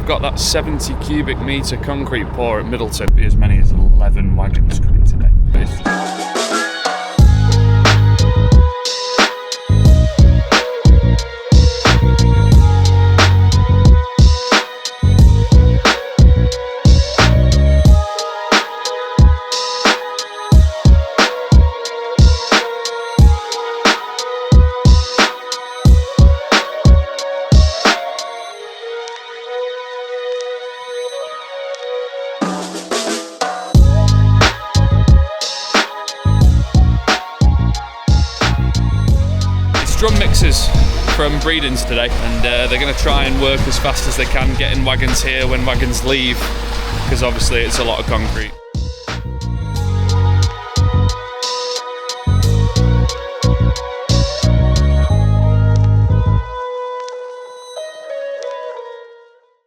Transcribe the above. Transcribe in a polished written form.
We've got that 70 cubic metre concrete pour at Middleton. Be as many as 11 wagons coming today. Drum mixers from Breedon's today, and they're going to try and work as fast as they can getting wagons here when wagons leave, because obviously it's a lot of concrete.